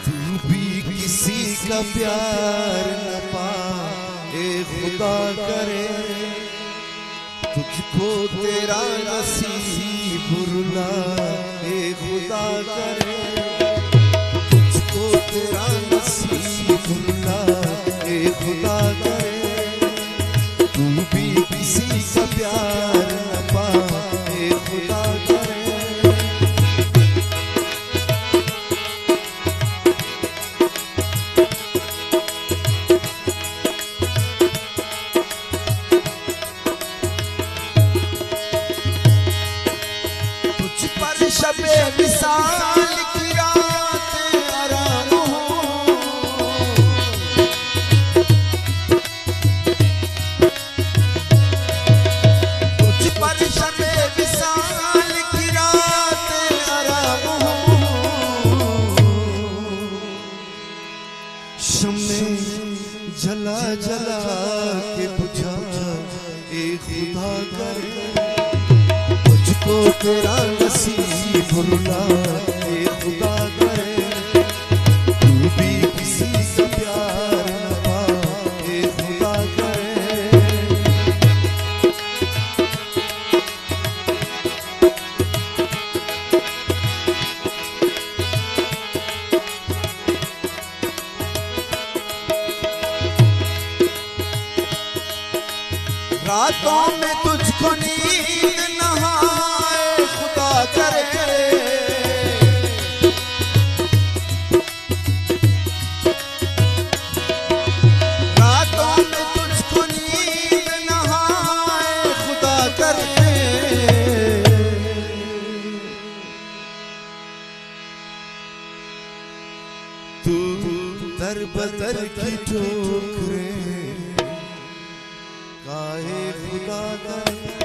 तू भी किसी का प्यार न पाए खुदा करे, तुझको तेरा नसीब रुलाए खुदा करे, तुझको तेरा नसीब रुलाए खुदा करे। तू भी किसी का प्यार न पाए खुदा करे। शबे विसाल की रात आराम हो, तुझ पर शबे विसाल की रात आराम हो। शम्मे जला जला के बुझा ए खुदा करे, तुझको तेरा नसीब रुलाए खुदा करे। तू भी किसी का प्यार न पाए खुदा करे। रातों में तुझको नींद न आए खुदा करे, रातों में तुझको नींद न आए खुदा करे। तू दर बदर की ठोकरें काहे खुदा करे।